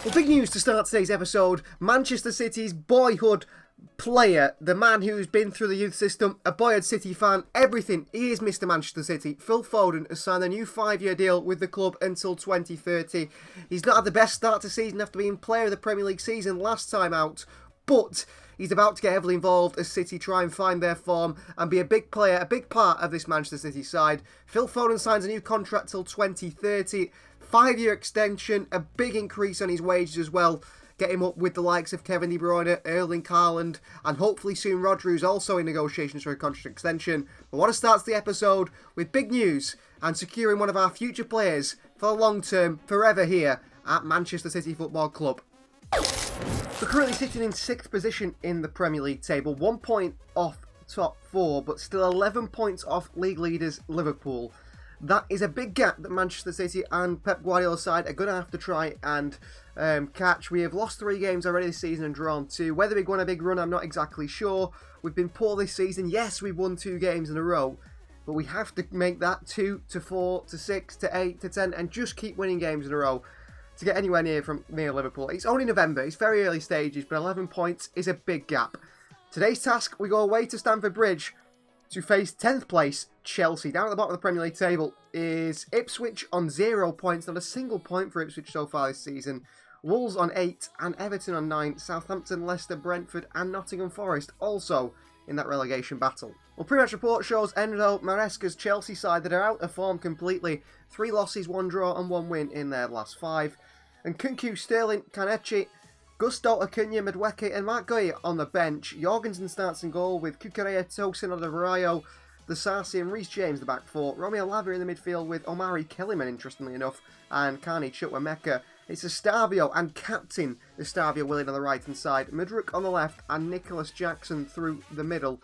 Well, big news to start today's episode. Manchester City's boyhood player, the man who's been through the youth system, a boyhood City fan, everything. He is Mr. Manchester City. Phil Foden has signed a new 5-year deal with the club until 2030. He's not had the best start to season after being player of the Premier League season last time out, but he's about to get heavily involved as City try and find their form and be a big player, a big part of this Manchester City side. Phil Foden signs a new contract till 2030. 5-year extension, a big increase on his wages as well. Get him up with the likes of Kevin De Bruyne, Erling Haaland, and hopefully soon Rodri, who's also in negotiations for a contract extension. But I want to start the episode with big news and securing one of our future players for the long term, forever here at Manchester City Football Club. We're currently sitting in 6th position in the Premier League table, 1 point off top 4, but still 11 points off league leaders Liverpool. That is a big gap that Manchester City and Pep Guardiola's side are going to have to try and catch. We have lost 3 games already this season and drawn 2. Whether we've won a big run, I'm not exactly sure. We've been poor this season. Yes, we've won 2 games in a row, but we have to make that 2 to 4 to 6 to 8 to 10 and just keep winning games in a row to get anywhere near Liverpool. It's only November. It's very early stages, but 11 points is a big gap. Today's task, we go away to Stamford Bridge to face 10th place Chelsea. Down at the bottom of the Premier League table is Ipswich on 0 points. Not a single point for Ipswich so far this season. Wolves on 8 and Everton on 9. Southampton, Leicester, Brentford and Nottingham Forest also in that relegation battle. Well, pre-match report shows Enzo Maresca's Chelsea side that are out of form completely. 3 losses, 1 draw and 1 win in their last 5. And Kunku, Sterling, Kanechi, Gusto, Acuna, Madueke and Mark Gueye on the bench. Jorgensen starts in goal with Cucurella, Tosin, Odeverrayo, the Sarsi and Reece James the back 4. Romeo Lavia in the midfield with Omari Kellyman, interestingly enough, and Carney Chukwuemeka. It's Estavio and captain Estavio Willian on the right hand side, Mudryk on the left and Nicholas Jackson through the middle.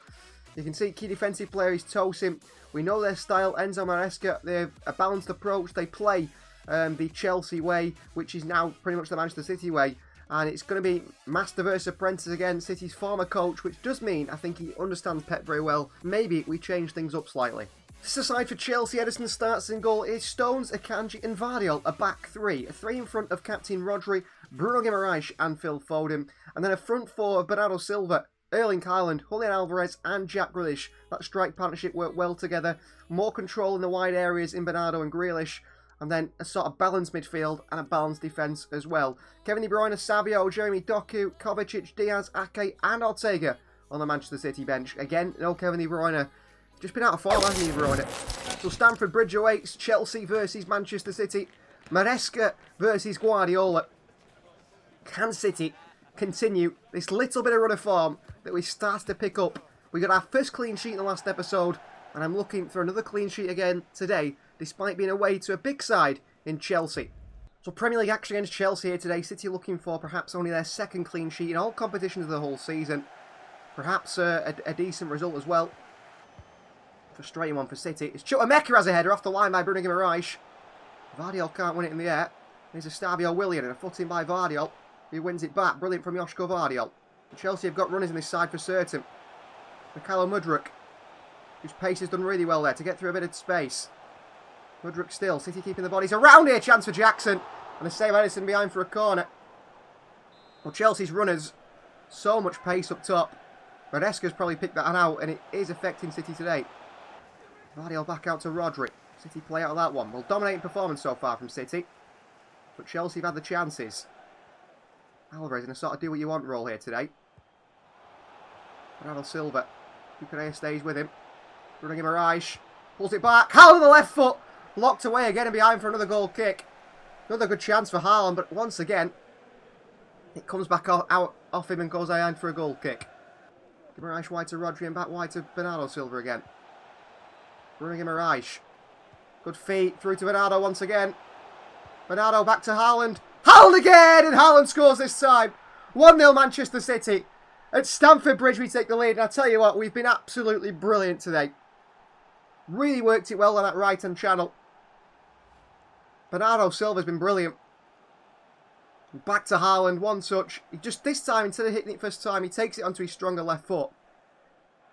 You can see key defensive player is Tosin. We know their style, Enzo Maresca. They have a balanced approach. They play the Chelsea way, which is now pretty much the Manchester City way. And it's going to be master versus apprentice again, City's former coach, which does mean I think he understands Pep very well. Maybe we change things up slightly. This aside for Chelsea, Edison starts in goal is Stones, Akanji and Vardiol, a back 3. A 3 in front of captain Rodri, Bruno Guimaraes and Phil Foden. And then a front 4 of Bernardo Silva, Erling Haaland, Julian Alvarez and Jack Grealish. That strike partnership worked well together. More control in the wide areas in Bernardo and Grealish. And then a sort of balanced midfield and a balanced defence as well. Kevin De Bruyne, Savio, Jeremy Doku, Kovacic, Diaz, Ake and Ortega on the Manchester City bench. Again, no Kevin De Bruyne. Just been out of form, hasn't he, De Bruyne? So Stamford Bridge awaits Chelsea versus Manchester City. Maresca versus Guardiola. Can City continue this little bit of run of form that we started to pick up? We got our first clean sheet in the last episode, and I'm looking for another clean sheet again today, despite being away to a big side in Chelsea. So Premier League action against Chelsea here today. City looking for perhaps only their 2nd clean sheet in all competitions of the whole season. Perhaps a decent result as well. Frustrating one for City. It's Chukwuemeka has a header off the line by Bruno Guimaraes. Vardiol can't win it in the air. There's Estavio Willian and a footing by Vardiol. He wins it back. Brilliant from Joško Vardiol. Chelsea have got runners in this side for certain. Mykhailo Mudryk, whose pace has done really well there to get through a bit of space. Mudryk still, City keeping the bodies around here, chance for Jackson. And a save Edison behind for a corner. Well, Chelsea's runners, so much pace up top. Maresca's probably picked that out and it is affecting City today. Vardiol back out to Rodri. City play out of that one. Well, dominating performance so far from City. But Chelsea have had the chances. Alvarez in a sort of do what you want role here today. Bernardo Silva. Cucurella stays with him. Bruno Guimaraes pulls it back. Haaland on the left foot. Locked away again and behind for another goal kick. Another good chance for Haaland, but once again, it comes back out off him and goes behind for a goal kick. Guimaraes wide to Rodri and back wide to Bernardo Silva again. Bruno Guimaraes. Good feet through to Bernardo once again. Bernardo back to Haaland. Haaland again! And Haaland scores this time. 1-0 Manchester City. At Stamford Bridge we take the lead. And I tell you what, we've been absolutely brilliant today. Really worked it well on that right-hand channel. Bernardo Silva's been brilliant. Back to Haaland, one touch. He just, this time, instead of hitting it first time, he takes it onto his stronger left foot.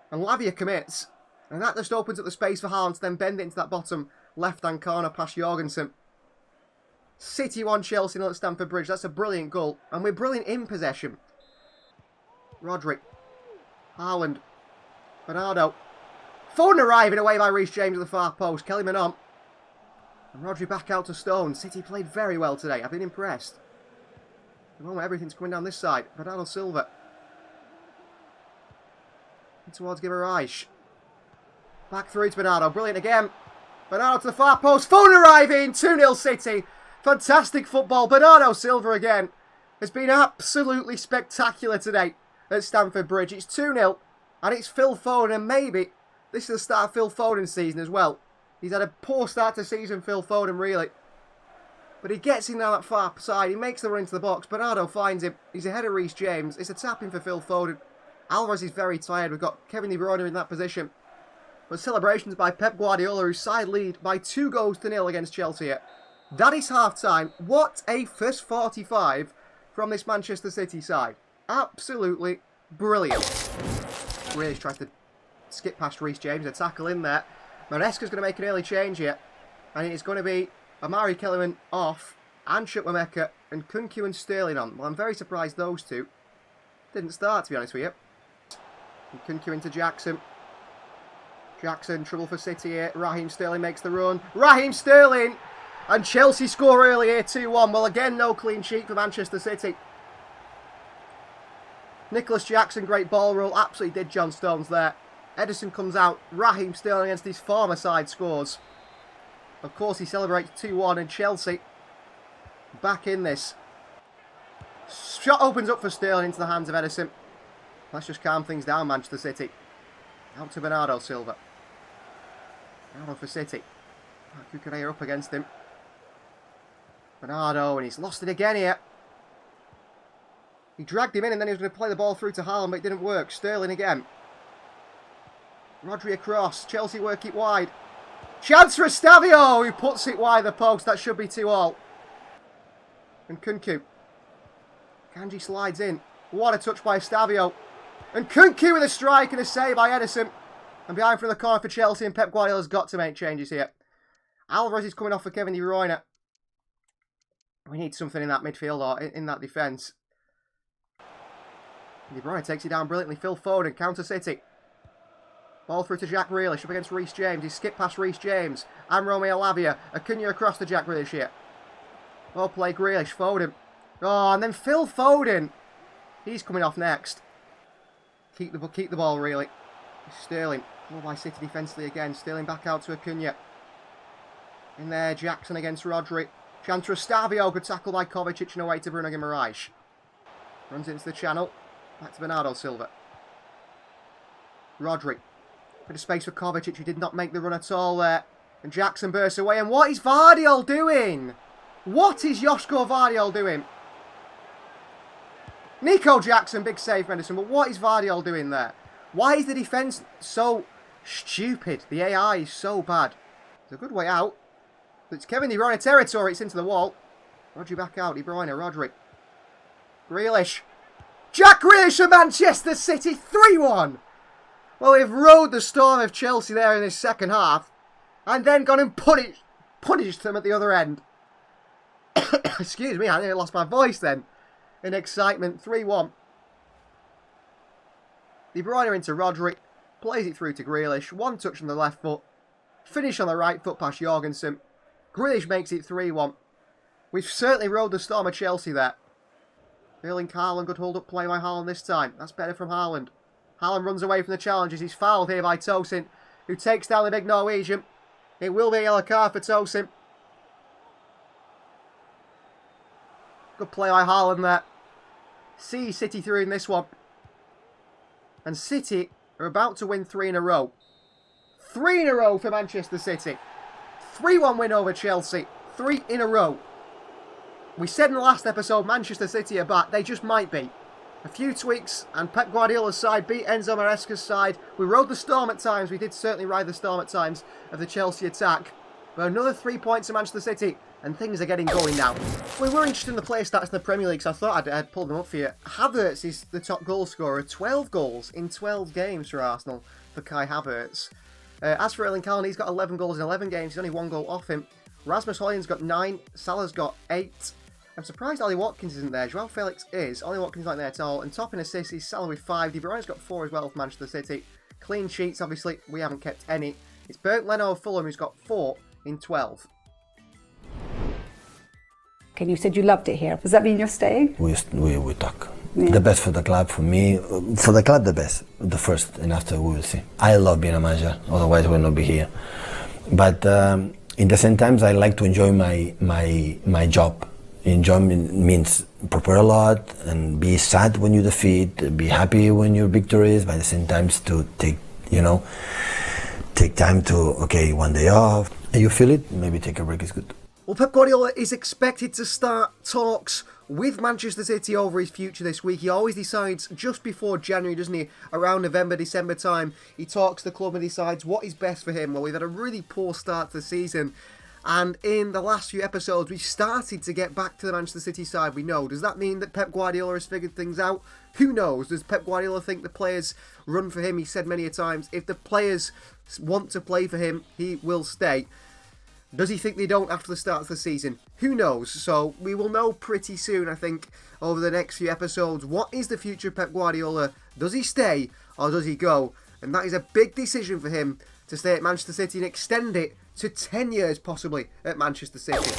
And Lavia commits. And that just opens up the space for Haaland to then bend it into that bottom left-hand corner past Jorgensen. City 1, Chelsea 0 at Stamford Bridge. That's a brilliant goal. And we're brilliant in possession. Rodri. Haaland. Bernardo. Foden arriving away by Reece James at the far post. Kelly Manon. And Rodri back out to Stones. City played very well today. I've been impressed. At the moment, everything's coming down this side. Bernardo Silva. In towards Guimaraes. Back through to Bernardo. Brilliant again. Bernardo to the far post. Foden arriving. 2-0 City. Fantastic football. Bernardo Silva again has been absolutely spectacular today at Stamford Bridge. It's 2-0 and it's Phil Foden, and maybe this is the start of Phil Foden's season as well. He's had a poor start to season, Phil Foden, really. But he gets in down that far side. He makes the run into the box. Bernardo finds him. He's ahead of Reece James. It's a tap-in for Phil Foden. Alvarez is very tired. We've got Kevin De Bruyne in that position. But celebrations by Pep Guardiola, whose side lead by 2-0 against Chelsea here. That is half-time. What a first 45 from this Manchester City side. Absolutely brilliant. Really tries to skip past Reece James. A tackle in there. Maresca's going to make an early change here. And it's going to be Amari Kellerman off. And Chukwuemeka and Kunku and Sterling on. Well, I'm very surprised those two didn't start, to be honest with you. And Kunku into Jackson. Jackson, trouble for City here. Raheem Sterling makes the run. Raheem Sterling! And Chelsea score early here, 2-1. Well, again, no clean sheet for Manchester City. Nicholas Jackson, great ball roll. Absolutely did John Stones there. Edison comes out. Raheem Sterling against his former side scores. Of course, he celebrates 2-1, and Chelsea back in this. Shot opens up for Sterling into the hands of Edison. Let's just calm things down, Manchester City. Out to Bernardo Silva. Bernardo for City. Kukureya up against him. Bernardo, and he's lost it again here. He dragged him in and then he was going to play the ball through to Haaland, but it didn't work. Sterling again. Rodri across. Chelsea work it wide. Chance for Estavio, who puts it wide the post. That should be 2-2. And Kunku. Kanji slides in. What a touch by Estavio. And Kunku with a strike and a save by Edison. And behind from the corner for Chelsea, and Pep Guardiola's got to make changes here. Alvarez is coming off for Kevin De Bruyne. We need something in that midfield or in that defence. De Bruyne takes it down brilliantly. Phil Foden, counter City. Ball through to Jack Grealish, up against Reece James. He skipped past Reece James. And Romeo Lavia. Acuna across to Jack Grealish here. Well played, Grealish. Foden. Oh, and then Phil Foden. He's coming off next. Keep the ball, really. Sterling. Ball by City defensively again. Sterling back out to Acuna. In there, Jackson against Rodri. Chance for Estavio. Good tackle by Kovacic and away to Bruno Guimaraes. Runs into the channel. Back to Bernardo Silva. Rodri. Bit of space for Kovacic, who did not make the run at all there. And Jackson bursts away. And what is Vardiol doing? What is Joško Vardiol doing? Nico Jackson, big save, Henderson. But what is Vardiol doing there? Why is the defence so stupid? The AI is so bad. It's a good way out. It's Kevin De Bruyne territory. It's into the wall. Rodri back out. De Bruyne, Rodri. Grealish. Jack Grealish for Manchester City. 3-1. Well, they've rode the storm of Chelsea there in this second half. And then gone and punished them at the other end. Excuse me, I nearly lost my voice then. In excitement. 3-1. De Bruyne into Rodri. Plays it through to Grealish. One touch on the left foot. Finish on the right foot past Jorgensen. Grealish makes it 3-1. We've certainly rode the storm of Chelsea there. Erling Haaland, good hold-up play by Haaland this time. That's better from Haaland. Haaland runs away from the challenges. He's fouled here by Tosin, who takes down the big Norwegian. It will be a yellow card for Tosin. Good play by Haaland there. See City through in this one. And City are about to win 3 in a row. 3 in a row for Manchester City. 3-1 win over Chelsea. 3 in a row. We said in the last episode, Manchester City are back. They just might be. A few tweaks, and Pep Guardiola's side beat Enzo Maresca's side. We rode the storm at times. We did certainly ride the storm at times of the Chelsea attack. But another 3 points to Manchester City, and things are getting going now. We were interested in the player stats in the Premier League, so I thought I'd pull them up for you. Havertz is the top goal scorer. 12 goals in 12 games for Arsenal for Kai Havertz. As for Erling Haaland, he's got 11 goals in 11 games. He's only 1 goal off him. Rasmus Højlund's got 9. Salah's got 8. I'm surprised Ollie Watkins isn't there. Joao Felix is. Ollie Watkins not there at all. And topping assists is Salah with 5. De Bruyne's got 4 as well for Manchester City. Clean sheets, obviously, we haven't kept any. It's Bernd Leno of Fulham who's got 4 in 12. Okay, you said you loved it here. Does that mean you're staying? We talk. Yeah. The best for the club, for me. For the club, the best. The first, and after we will see. I love being a manager, otherwise we will not be here. But in the same times, I like to enjoy my job. Enjoyment means prepare a lot and be sad when you defeat, be happy when you're victorious, but at the same time to take time to, okay, one day off. And you feel it, maybe take a break is good. Well, Pep Guardiola is expected to start talks with Manchester City over his future this week. He always decides just before January, doesn't he? Around November, December time, he talks to the club and decides what is best for him. Well, we've had a really poor start to the season. And in the last few episodes, we've started to get back to the Manchester City side, we know. Does that mean that Pep Guardiola has figured things out? Who knows? Does Pep Guardiola think the players run for him? He said many a times, if the players want to play for him, he will stay. Does he think they don't after the start of the season? Who knows? So we will know pretty soon, I think, over the next few episodes. What is the future of Pep Guardiola? Does he stay or does he go? And that is a big decision for him to stay at Manchester City and extend it to 10 years possibly at Manchester City.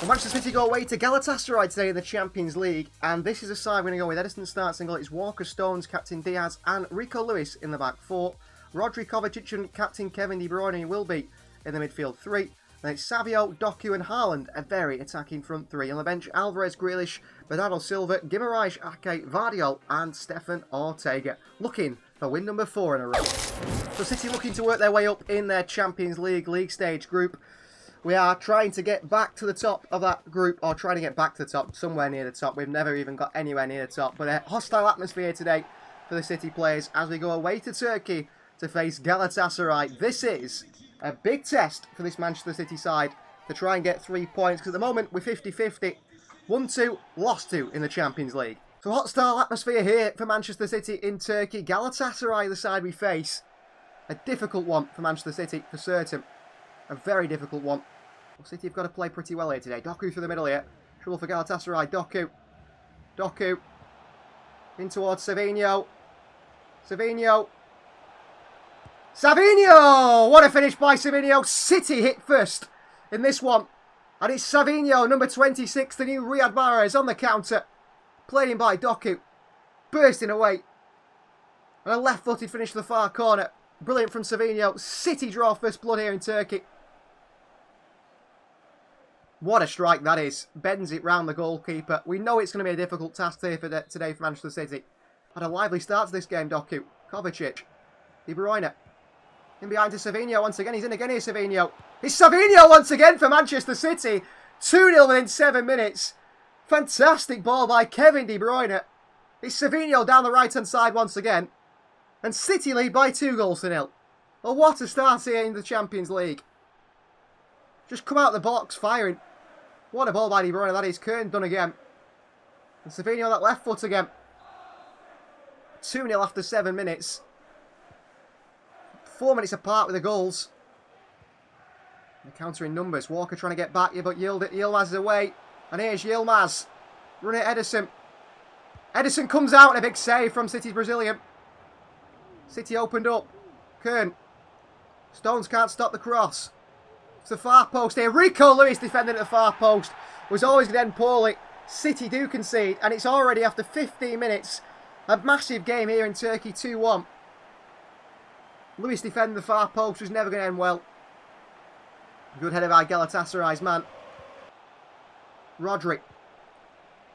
Well, Manchester City go away to Galatasaray today in the Champions League, and this is a side we're going to go with. Edison starts in goal. It's Walker, Stones, Captain Diaz and Rico Lewis in the back 4. Rodri, Kovacic and Captain Kevin De Bruyne will be in the midfield 3. Then it's Savio, Doku and Haaland, a very attacking front 3. On the bench, Alvarez, Grealish, Bernardo Silva, Guimaraes, Ake, Vardiol and Stefan Ortega. Looking for win number 4 in a row. So City looking to work their way up in their Champions League stage group. We are trying to get back to the top of that group, or trying to get back to the top, somewhere near the top. We've never even got anywhere near the top. But a hostile atmosphere today for the City players as we go away to Turkey to face Galatasaray. This is a big test for this Manchester City side to try and get 3 points, because at the moment we're 50-50. 1-2, lost 2 in the Champions League. So hostile atmosphere here for Manchester City in Turkey. Galatasaray, the side we face. A difficult one for Manchester City, for certain. A very difficult one. Well, City have got to play pretty well here today. Doku through the middle here. Trouble for Galatasaray. Doku. In towards Savinho. Savinho! What a finish by Savinho. City hit first in this one. And it's Savinho, number 26, the new Riyad Mahrez on the counter. Played in by Doku. Bursting away. And a left-footed finish to the far corner. Brilliant from Savinho. City draw first blood here in Turkey. What a strike that is. Bends it round the goalkeeper. We know it's going to be a difficult task today for Manchester City. Had a lively start to this game, Doku. Kovacic. De Bruyne. In behind to Savinho once again. He's in again here, Savinho. It's Savinho once again for Manchester City. 2-0 within 7 minutes. Fantastic ball by Kevin De Bruyne. It's Savinho down the right-hand side once again. And City lead by 2-0. Well, what a start here in the Champions League. Just come out the box firing. What a ball by De Bruyne that is. Kern done again. And Savinho on that left foot again. 2-0 after 7 minutes. 4 minutes apart with the goals. The counter in numbers. Walker trying to get back here, but Yilmaz is away. And here's Yilmaz. Run it, Edison. Edison comes out and a big save from City's Brazilian. City opened up. Kern. Stones can't stop the cross. It's the far post here. Rico Lewis defending at the far post. Was always going to end poorly. City do concede. And it's already after 15 minutes. A massive game here in Turkey. 2-1. Lewis defending the far post was never going to end well. Good header by Galatasaray's man. Rodri.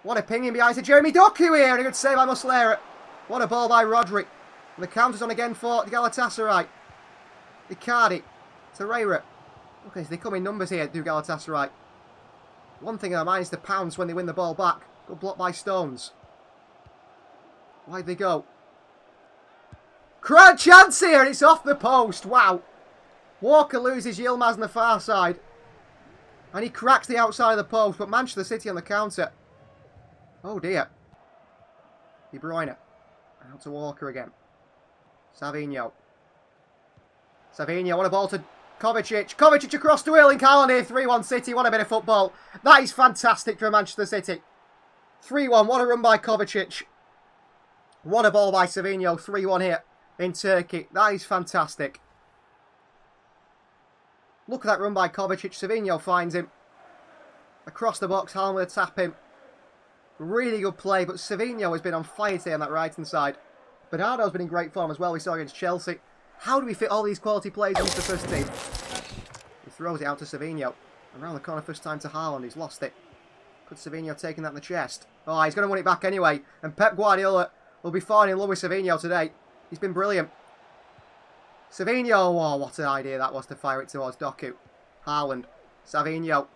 What a ping in behind to Jeremy Doku here. And a good save by Muslera. What a ball by Rodri. And the counter's on again for Galatasaray. Icardi. Torreira. Okay, so they come in numbers here, do Galatasaray. One thing in their mind is to pounce when they win the ball back. Good block by Stones. Why'd they go? Crowd chance here, and it's off the post. Wow. Walker loses Yilmaz on the far side. And he cracks the outside of the post, but Manchester City on the counter. Oh dear. De Bruyne. Out to Walker again. Savinho. Savinho, what a ball to Kovacic across to Erling Haaland here. 3-1 City. What a bit of football. That is fantastic for Manchester City. 3-1. What a run by Kovacic. What a ball by Savinho. 3-1 here in Turkey. That is fantastic. Look at that run by Kovacic. Savinho finds him. Across the box. Haaland will tap him. Really good play, but Savinho has been on fire today on that right-hand side. Bernardo's been in great form as well. We saw against Chelsea. How do we fit all these quality players into the first team? He throws it out to Savinho. Around the corner first time to Haaland. He's lost it. Could Savinho have taken that in the chest? Oh, he's going to win it back anyway. And Pep Guardiola will be falling in love with Savinho today. He's been brilliant. Savinho, oh, what an idea that was to fire it towards Doku. Haaland. Savinho.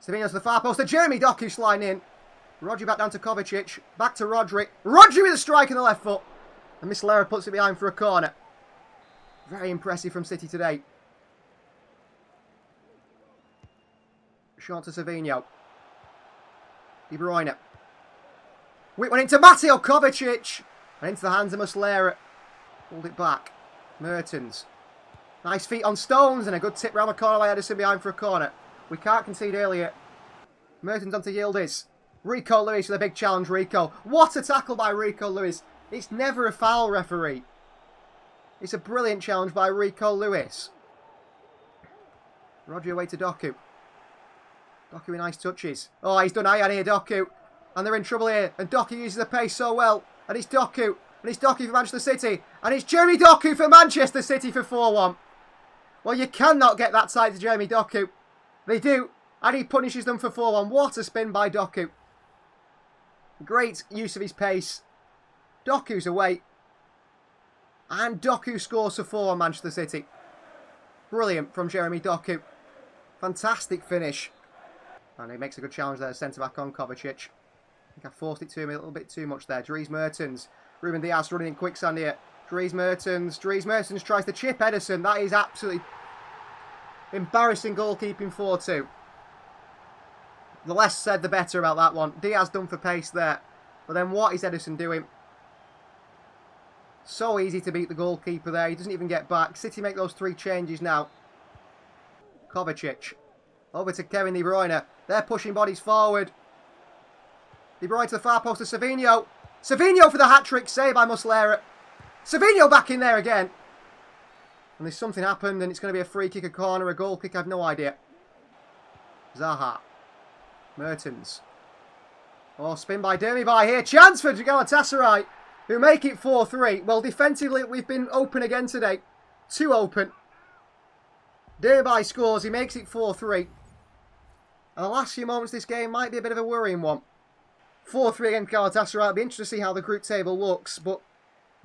Savinho to the far post. To Jeremy Doku sliding in. Rodri back down to Kovacic. Back to Rodri. Rodri with a strike in the left foot. And Muslera puts it behind for a corner. Very impressive from City today. Short to Savinho. De Bruyne. Went into Mateo Kovacic. And into the hands of Muslera. Hold it back. Mertens. Nice feet on Stones. And a good tip round the corner by Edison behind for a corner. We can't concede earlier. Mertens onto Yildiz. Rico Lewis with a big challenge, Rico. What a tackle by Rico Lewis. It's never a foul, referee. It's a brilliant challenge by Rico Lewis. Roger away to Doku. Doku with nice touches. Oh, he's done Ayan here, Doku. And they're in trouble here. And Doku uses the pace so well. And it's Doku. And it's Doku for Manchester City. And it's Jeremy Doku for Manchester City for 4-1. Well, you cannot get that side to Jeremy Doku. They do. And he punishes them for 4-1. What a spin by Doku. Great use of his pace. Doku's away. And Doku scores for 4 on Manchester City. Brilliant from Jeremy Doku. Fantastic finish. And he makes a good challenge there, centre-back on Kovacic. I think I forced it to him a little bit too much there. Dries Mertens. Ruben Dias running in quicksand here. Dries Mertens tries to chip Edison. That is absolutely embarrassing goalkeeping 4-2. The less said, the better about that one. Diaz done for pace there. But then what is Edison doing? So easy to beat the goalkeeper there. He doesn't even get back. City make those 3 changes now. Kovacic. Over to Kevin De Bruyne. They're pushing bodies forward. De Bruyne to the far post to Savinho. Savinho for the hat-trick. Save by Muslera. Savinho back in there again. And there's something happened and it's going to be a free kick, a corner, a goal kick. I have no idea. Zaha. Mertens. Oh, spin by Demirbay here. Chance for Galatasaray, who make it 4-3. Well, defensively, we've been open again today. Too open. Demirbay scores. He makes it 4-3. And the last few moments of this game might be a bit of a worrying one. 4-3 against Galatasaray. It'll be interesting to see how the group table looks. But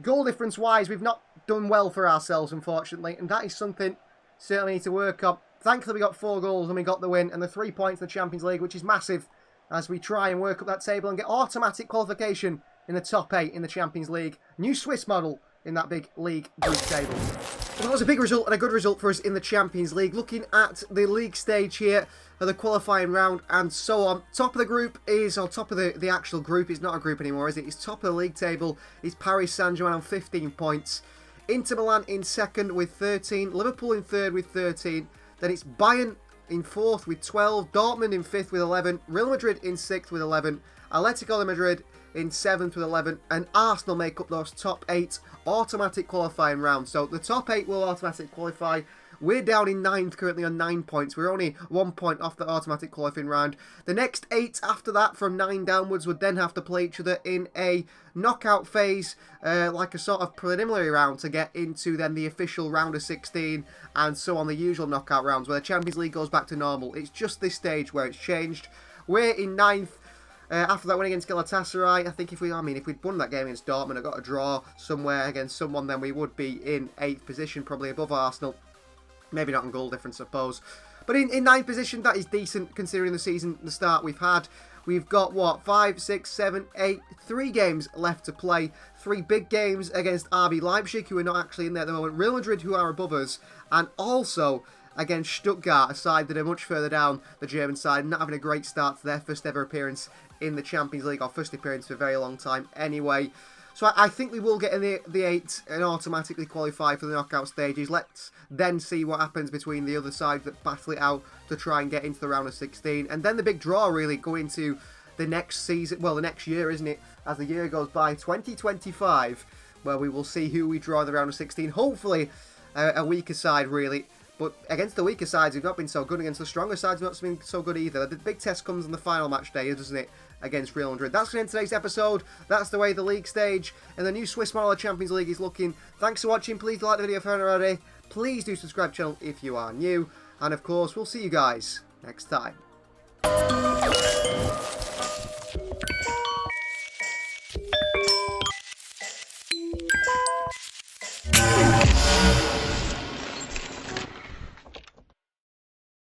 goal difference-wise, we've not done well for ourselves, unfortunately. And that is something certainly need to work on. Thankfully, we got 4 goals and we got the win. And the 3 points in the Champions League, which is massive, as we try and work up that table and get automatic qualification in the top 8 in the Champions League. New Swiss model in that big league group table. Well, that was a big result and a good result for us in the Champions League. Looking at the league stage here, the qualifying round and so on. Top of the group is, or top of the actual group, it's not a group anymore, is it? It's top of the league table is Paris Saint-Germain on 15 points. Inter Milan in second with 13. Liverpool in third with 13. Then it's Bayern in 4th with 12. Dortmund in 5th with 11. Real Madrid in 6th with 11. Atletico de Madrid in 7th with 11. And Arsenal make up those top 8 automatic qualifying rounds. So the top 8 will automatically qualify. We're down in 9th currently on 9 points. We're only 1 point off the automatic qualifying round. The next 8 after that, from 9 downwards, would then have to play each other in a knockout phase, like a sort of preliminary round to get into then the official round of 16 and so on, the usual knockout rounds where the Champions League goes back to normal. It's just this stage where it's changed. We're in 9th. After that win against Galatasaray, I think if we'd won that game against Dortmund and got a draw somewhere against someone, then we would be in 8th position, probably above Arsenal. Maybe not in goal difference, I suppose. But in 9th position, that is decent considering the season, the start we've had. We've got, what, 5, 6, 7, 8, 3 games left to play. 3 big games against RB Leipzig, who are not actually in there at the moment. Real Madrid, who are above us. And also against Stuttgart, a side that are much further down the German side, not having a great start to their first ever appearance in the Champions League, or first appearance for a very long time anyway. So I think we will get in the 8 and automatically qualify for the knockout stages. Let's then see what happens between the other side that battle it out to try and get into the round of 16. And then the big draw really going to the next season, well, the next year, isn't it? As the year goes by, 2025, where we will see who we draw in the round of 16. Hopefully, a weaker side, really. But against the weaker sides, we've not been so good. Against the stronger sides, we've not been so good either. The big test comes on the final match day, doesn't it? Against Real Madrid. That's going to end today's episode. That's the way the league stage and the new Swiss model of Champions League is looking. Thanks for watching. Please like the video if you haven't already. Please do subscribe to the channel if you are new. And of course, we'll see you guys next time.